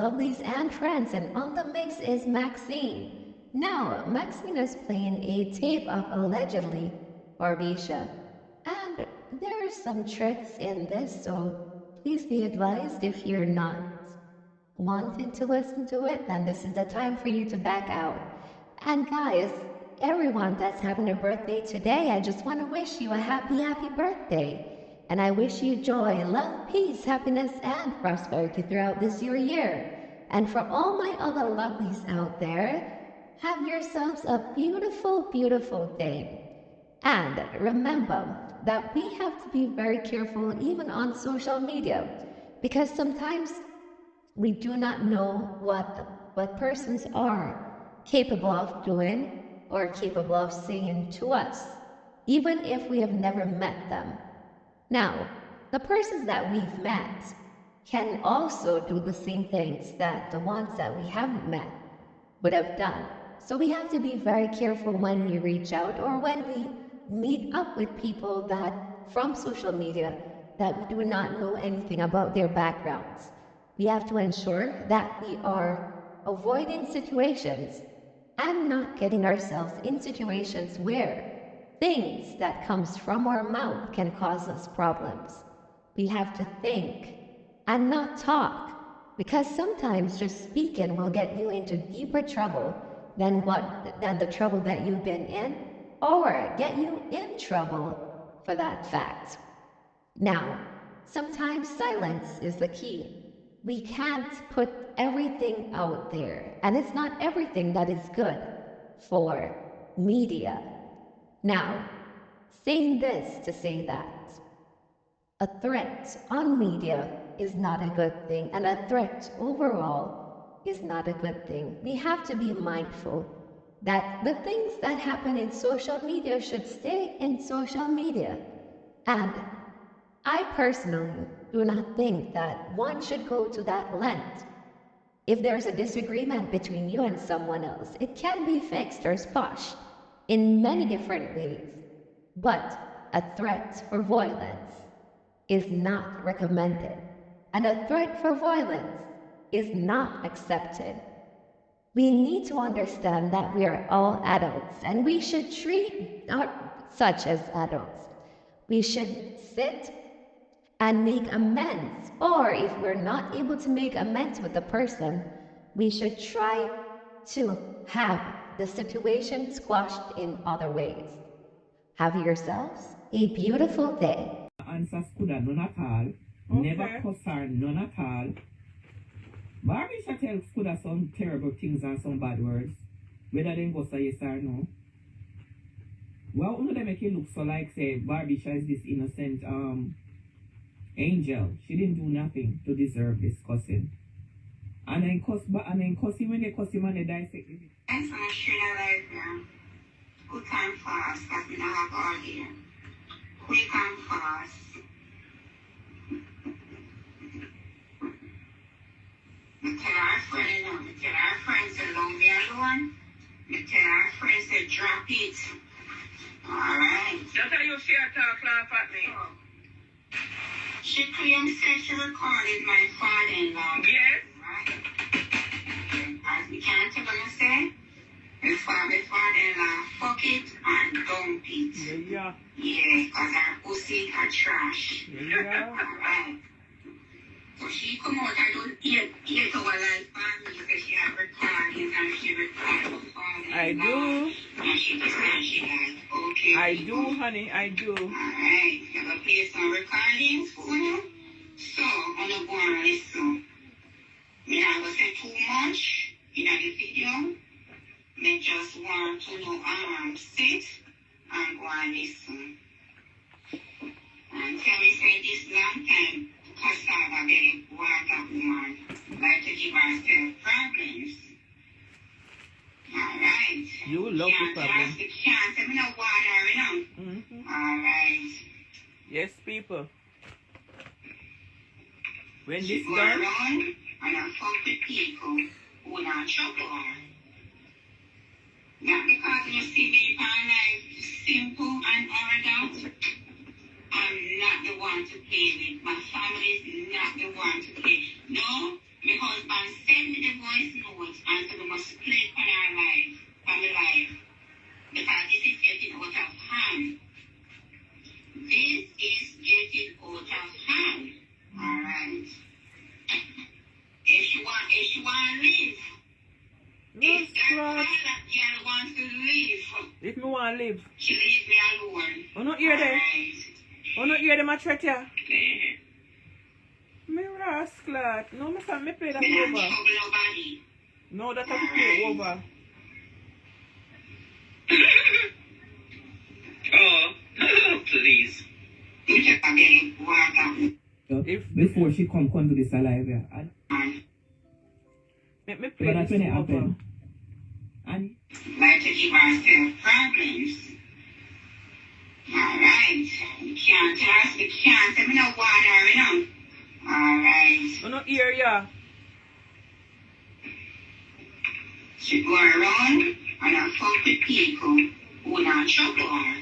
lovelies and friends, and on the mix is Maxine. Now, Maxine is playing a tape of allegedly Barbisha, and there are some tricks in this, so please be advised if you're not wanting to listen to it, then this is the time for you to back out. And guys, everyone that's having a birthday today, I just want to wish you a happy birthday. And I wish you joy, love, peace, happiness, and prosperity throughout this year. And for all my other lovelies out there, have yourselves a beautiful day. And remember that we have to be very careful even on social media, because sometimes we do not know what persons are capable of doing or capable of saying to us, even if we have never met them. Now, the persons that we've met can also do the same things that the ones that we haven't met would have done. So we have to be very careful when we reach out or when we meet up with people that from social media that we do not know anything about their backgrounds. We have to ensure that we are avoiding situations and not getting ourselves in situations where things that comes from our mouth can cause us problems. We have to think and not talk, because sometimes just speaking will get you into deeper trouble than the trouble that you've been in, or get you in trouble for that fact. Now, sometimes silence is the key. We can't put everything out there, and it's not everything that is good for media. Now, saying this to say that a threat on media is not a good thing, and a threat overall is not a good thing. We have to be mindful that the things that happen in social media should stay in social media. And I personally do not think that one should go to that length. If there's a disagreement between you and someone else, it can be fixed or squashed in many different ways. But a threat for violence is not recommended, and a threat for violence is not accepted. We need to understand that we are all adults, and we should treat such as adults. We should sit and make amends, or if we're not able to make amends with the person, we should try to have the situation squashed in other ways. Have yourselves a beautiful day. Answer Skuda none at all. Okay. Never cuss her none at all. Barbisha tell Skuda some terrible things and some bad words. Whether they go say yes or no. Well, they make it look so like say Barbisha is this innocent angel. She didn't do nothing to deserve this cussing. And then cuss him when they cuss him and they dissect it. I'm from Australia life now. Quick and fast, because we don't have all here. Quick and fast. Me tell our friend, me tell our friend to leave me alone. Me tell our friend to drop it. Alright. That's how you share talk laugh at me. She claims that she recorded my father-in-law. Yes. Right? As we can't ever say, my father-in-law fuck it and dump it. Yeah. Yeah, because her pussy are trash. Yeah. Alright. So she come out and don't eat our life family, so she have recordings and she record her I do. And she just said she like, okay. I do, honey, I do. Alright, you have to play some recordings for you. So, I'm going to go and listen. Me not going to say too much in the video. Me just want to know sit and go and listen. And tell me say this long time, cassava belly water woman, like to give herself problems. Alright. You love the problem. Can't say me no water, you know. Mm-hmm. Alright. Yes, people. When She this go done, around and I fuck with people who not trouble her. Not because you see me on life simple and arrogant. I'm not the one to play with. My family is not the one to play. No, my husband said me want to live. She leave me alone. Oh, not hear them. Alright. Oh, not hear them a threat ya. Me rascal. No, me say me play that Me not over. trouble nobody. No, that I play over. Oh, please. You just a get water. Before she come to this alive, yeah. Make me But play that's this when it over. happened. And Like to give herself problems. Alright. You can't ask, you can't say me no water, you know. Alright. Oh, not hear ya. She go around and I fuck with people who not trouble her.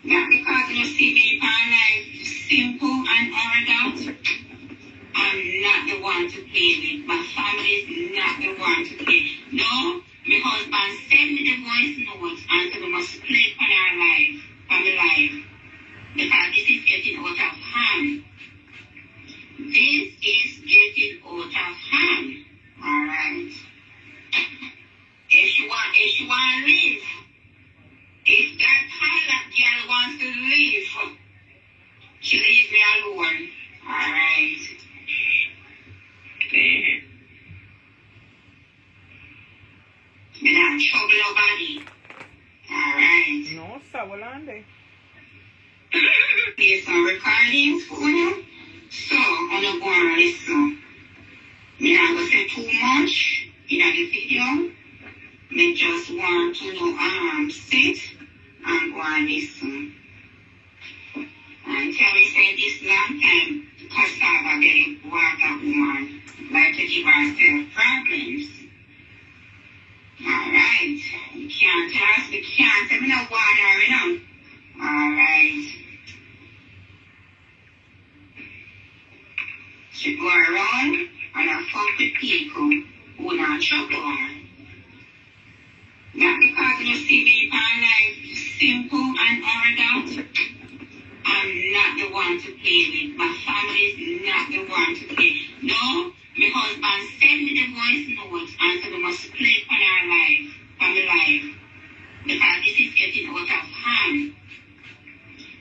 Not because you see me on life simple and ordered. I'm not the one to play with. My family is not the one to play. No, my husband sent me the voice notes and said we must play on our life, on the life. Because this is getting out of hand. This is getting out of hand. Alright. If she want to live, if that pilot girl wants to live, she leave me alone. Alright. Me not trouble nobody. Alright. No, sir, well on there. There's some recordings for you. So, I'm not going to listen. Me not going to say too much in the video. Me just want to know, sit and go and listen. And tell me say this long time, cassava belly water woman like to give herself problems. Alright. You can't ask, you can't say me no water, you know. Alright. She go around and I fuck with people who not trouble her. Not because you see me on life simple and ordered. I'm not the one to play with. My family is not the one to play. No, my husband sent me the voice notes and said we must play on our life, on the life. Because this is getting out of hand.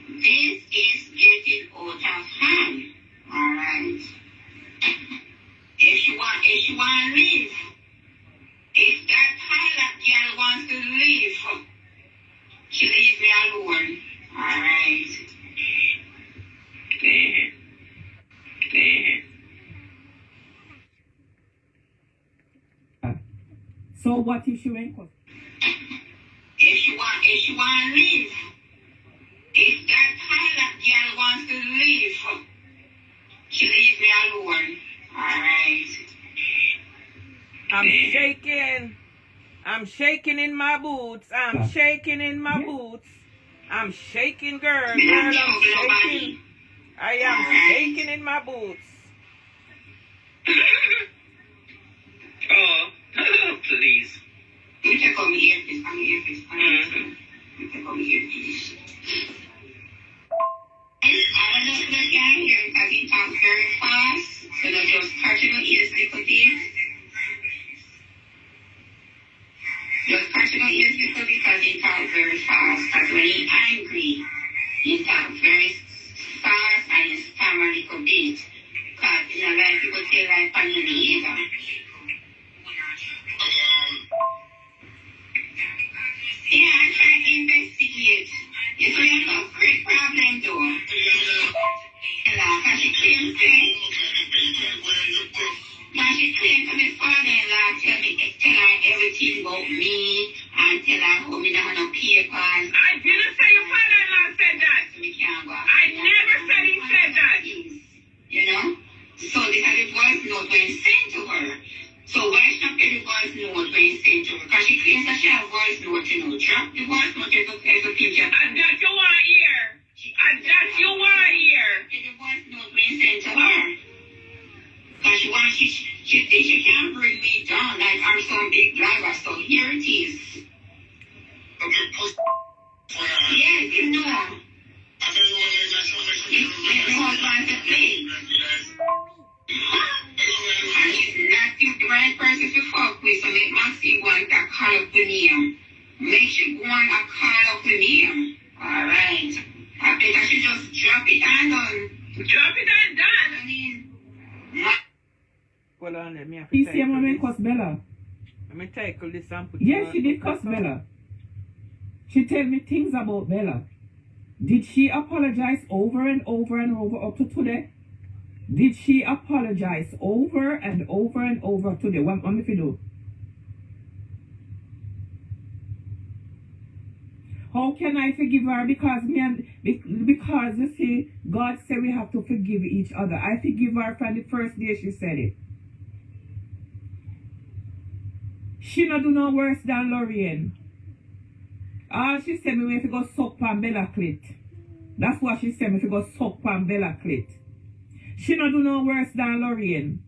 This is getting out of hand. Alright. If she want to live, if that pilot girl wants to live, she leave me alone. Alright. so what if she went? If she want to live, if that pilot girl wants to live, she leave me alone. Alright. I'm shaking. I'm shaking in my boots. I'm shaking in my boots. I'm shaking, girl. Me not Girl, I'm trouble nobody. shaking. I am shaking in my boots. Oh, please. You take out my earpiece. I'm earpiece. You take out my earpiece. I don't know if you can hear it because he talks very fast. So don't just touch your ears little bit. Just touch your ears little bit because he talks very fast. Because when he's angry, he talks very fast and he stammer a little bit. Because, you know, like people say, like, on your ear. Yeah, I try to investigate. It's really a great problem, though. Because she claims to me father-in-law tell her everything about me and tell her how me don't have no papers. I didn't say your father-in-law said that. We can't go. I never said he said that. You know? So this is the voice note when sent to her. So why should not play the voice note when sent to her? Because she claims that she has voice note, you know. Drop the voice note as a picture. And that you want to hear. And that you want to hear. Play the voice note when sent to her. Because she thinks she can't bring me down like I'm some big driver. So here it is. Yes, you know. The husband to play. And he's not the right person to fuck with, so make Maxine want to call up the name. make she go on a call up with me. Alright. I think I should just drop it and done. Drop it and done. I mean, Hold on, let me have You to see a woman tackle cuss Bella? this. Let me tackle this and put Yes, she did cuss Bella. She tell me things about Bella. Did she apologize over and over and over up to today? Did she apologize over and over and over today? What if you do? How can I forgive her? Because you see, God said we have to forgive each other. I forgive her from the first day she said it. She not do no worse than Lorraine. All she said me if you go suck pan Bella clit. That's what she said me if you go suck pan Bella clit. She not do no worse than Lorraine.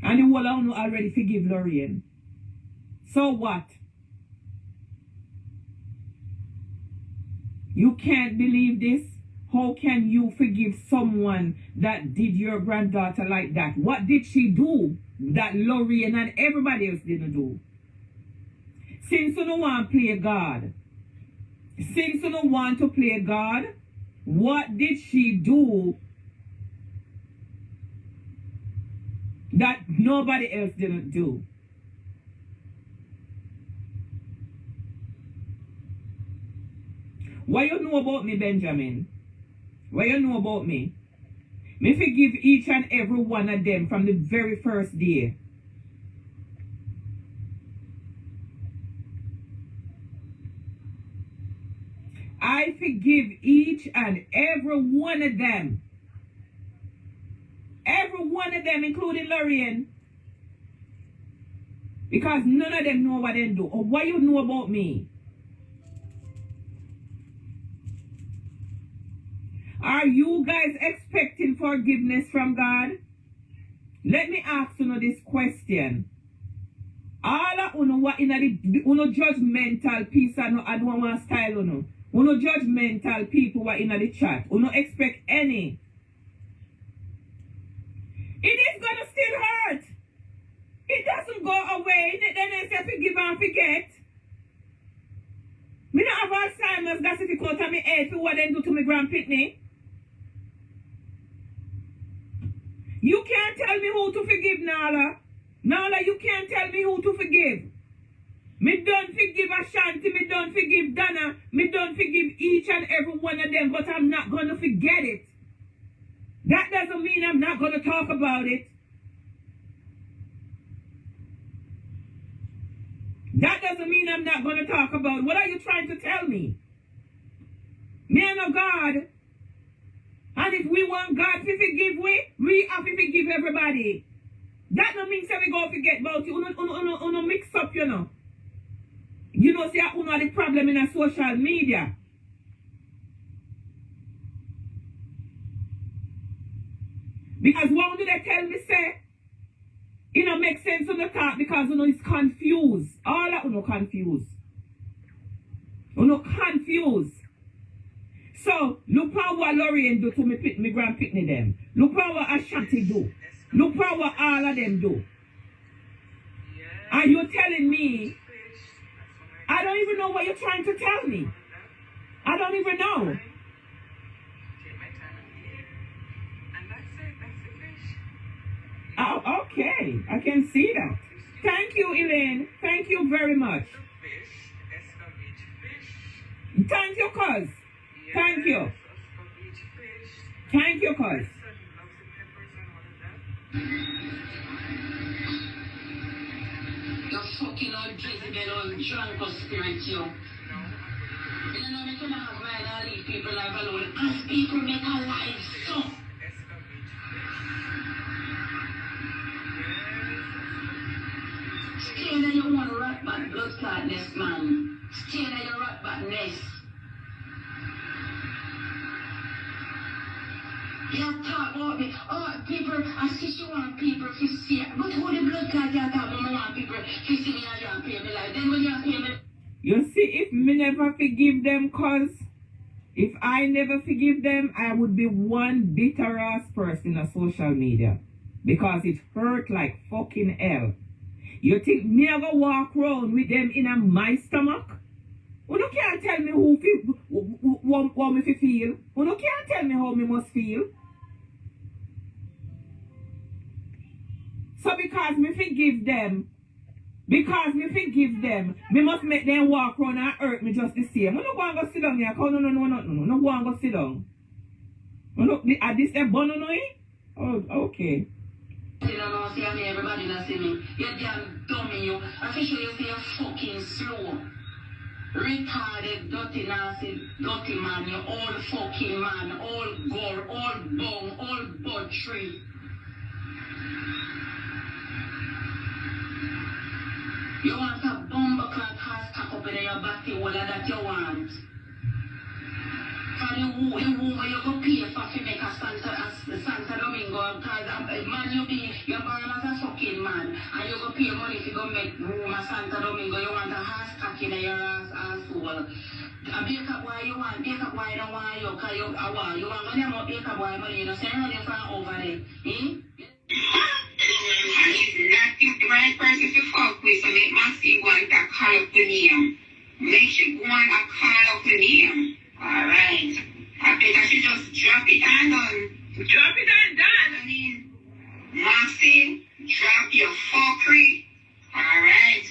And the whole of you already forgive Lorraine. So what? You can't believe this? How can you forgive someone that did your granddaughter like that? What did she do that Lorraine and everybody else didn't do? Since you don't want to play God, since you don't want to play God, what did she do that nobody else didn't do? What you know about me, Benjamin? What you know about me? Me forgive each and every one of them from the very first day. I forgive each and every one of them. Every one of them, including Lorraine. Because none of them know what they do. Or what you know about me? Are you guys expecting forgiveness from God? Let me ask you this question. All of you what in the judgmental piece and I don't want style you judgmental people what in the chat. You don't expect any. It is gonna still hurt. It doesn't go away. Then they say forgive and forget. Me not have Alzheimer's, that's if you come to me head for what they do to me grand pitney. You can't tell me who to forgive, Nala. Nala, you can't tell me who to forgive. Me don't forgive Ashanti, me don't forgive Donna, me don't forgive each and every one of them, but I'm not going to forget it. That doesn't mean I'm not going to talk about it. That doesn't mean I'm not going to talk about it. What are you trying to tell me? Me and a God. And if we want God to forgive we have to forgive everybody. That no means that we go forget about you. Uno mix up, you know. You know, see, uno the problem in a social media. Because what do they tell me, say? It don't make sense on the talk because uno is confused. All that uno confused. Uno confused. So, look how what Lorraine do to me grand pitney them. Look how what Ashanti do. Look how what all of them do. And you're telling me, I don't even know what you're trying to tell me. I don't even know. Oh, okay. I can see that. Thank you, Elaine. Thank you very much. Thank you, cuz. Thank you. Thank you, cuz. You fucking old Jezebel, old drunk of spirit, you. You know, me come out right and leave people life alone. As people make a life so. Stay in your own rat bad blood clot nest, man. Stay in your rat bad nest. You talk about me. Oh, people, I see you want people to see. But who the blood clot you talk about? I want people to see me and you pay me like. Then when you pay me. You see, if me never forgive them, cause if I never forgive them, I would be one bitter ass person on social media. Because it hurt like fucking hell. You think me a go walk around with them in my stomach? You can't tell me who me fi feel. You can't tell me how me must feel. So because me forgive them, me must make them walk around and hurt me just the same. You no go and go sit down here. No, go and go sit down. At this step, bono no eh? Oh, okay. You don't know, see me, everybody not see me. You're damn dummy, you. Officially, you say you're fucking slow. Retarded, dirty, nasty, dirty man. You're all fucking man. All gore, all bone, all butchery. You want a bomber clad has stuck up in your body, what that you want? For you go pay for to make a Santa Domingo, because man, you're born as a fucking man, and you go pay money to go make room a Santa Domingo, you want a horse cock in your asshole. A baker boy you want, baker boy don't want you, because you want money more baker boy money, you know, say money from over there, eh? And he's not the right person to fuck with, so make Maxine go and call up the name. Make she go and call up the name. Alright. I think I should just drop it and done. Drop it and done. I mean, Maxine, drop your fuckery. Alright.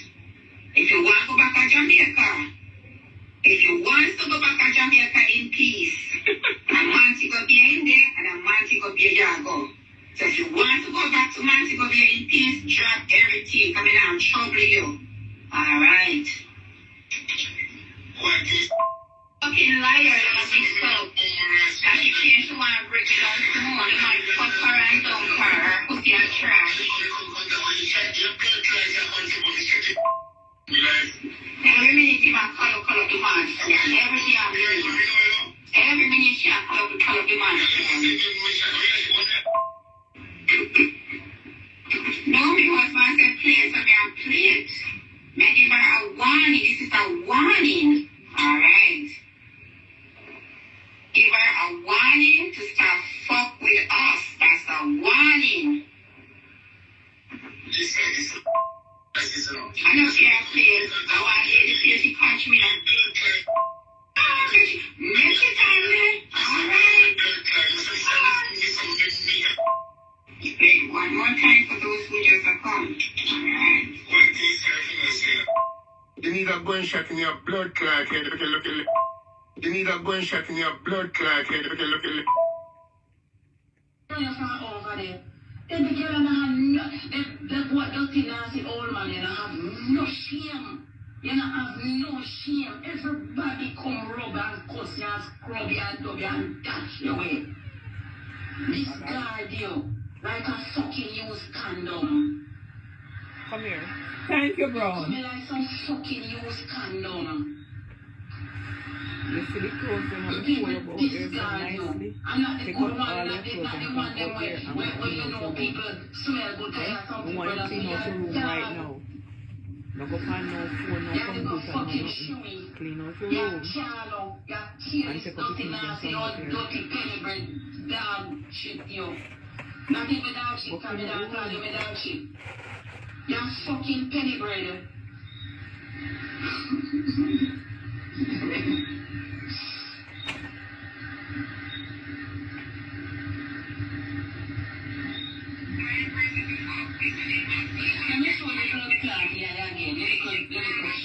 If you want to go back to Jamaica, in peace, a Montego Bay in there and a Montego Bay Yago. So if you want to go back to Montego Bay in peace, drop everything. I mean, I'm trouble you. Alright. What is fucking liar and Mixup? That she changed to want to break it down small. You might fuck her and dump her, pussy and trash. Every minute you might call up the man. Everything I'm doing. Every minute she call up the man. No, my husband said play, so I play it. May I give her a warning. This is a warning. Alright. Give her a warning to stop fuck with us. That's a warning. I know she has played. I want to hear the play. She catch me. Make it time, alright. Wait one more time for those who just come. Alright. You need a gunshot in your blood clot head. You need a gunshot in your blood clot head. You're from over there. Then the girl and have what dirty nasty old man, you have no shame. You have no shame. Everybody come rub and cuss you and scrub you and dub you and touch your way. Discard you like a fucking used condom. Come here. Thank you, bro. Come here like some fucking used condom. You see the clothes you have People to about there so discard you. nicely. I'm not the Take good out one, all I'm your not the clothes and one come them out there and where you clean know out your people room. smell good. There are some We people want to that clean out your room right now. No go find no phone, no you're the computer, no fucking nothing. shoey. Clean out your You're room. shallow. You're And tears, take out the dirty, things and nasty, come old, out here. dirty, penny bread, dog shit, you. Not even dog shit, Go come clean here, out your call you room. me dog shit. You're fucking penny bread. Let me show you the blood clot here again. Let me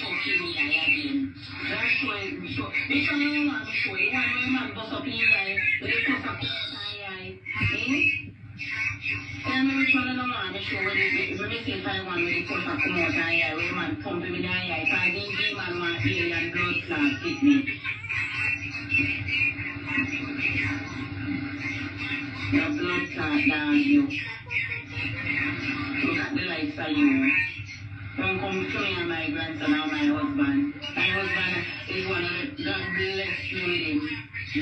fucking here again. Let's show it. Which one you want to show? You want your man bust up in your eye? Let me put up in your eye. Eh? Tell me which one you want to show. When me say if I want me to put up come out in your eye, when your man pump him in your eye, because the man want alien blood clot hit me. Your blood clot down you. Look at the likes of you. Don't come to me and my grandson or my husband. My husband is one of the, God bless me with him.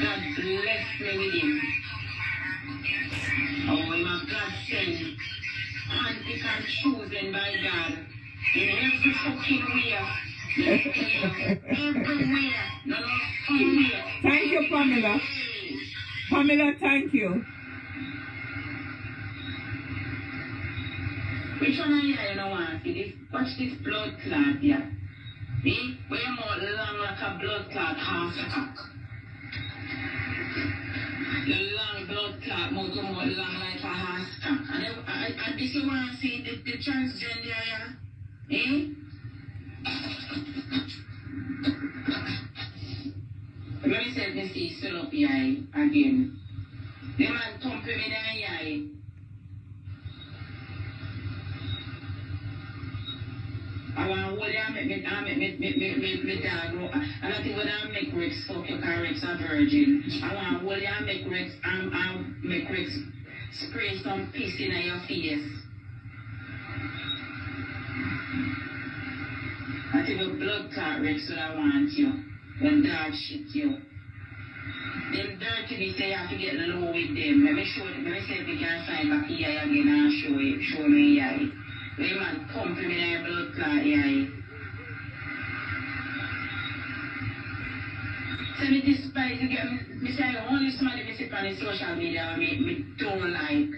God bless me with him. Oh, my God sent. Handpicked and chosen by God. In every fucking way. Everywhere. No, somewhere. Thank you, Pamela. Pamela, thank you. Which one are you don't want to see this? Watch this blood clot here. Me? Way more long like a blood clot half cock. The long blood clot more long like a half cock. And this you want to see the transgender here? Eh? Let me say this is still up here again. The man thumping me down here. I want to hold you and make dog grow. And I think when I make Rex fuck you, because Rex a virgin. I want to hold you and make Rex spray some piss in your face. I think a blood clot Rex would I want you. When dog shit you. Them dirty they say you have to get low with them. Let me see if we can find back here again and show me here. The man pumping me in the blood clot here. So me despise you get me say only somebody me see on the social media me don't like.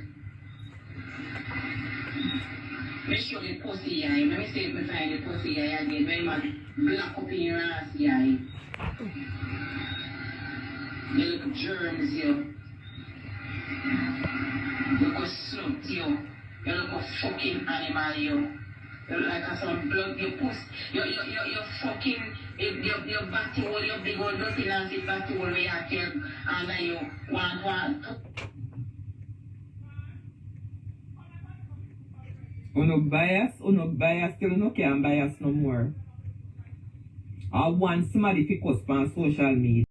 Me show the pussy here. Let me see if me find the pussy here again. When man black up in your ass here. You look germs you. You look a slut you. You look a fucking animal you. You look like some blood, you puss, you fucking, your batty hole, your big old dirty nasty batty hole where you have to, and then you want. Uno bias, till no can bias no more. I want somebody to cuss on social media.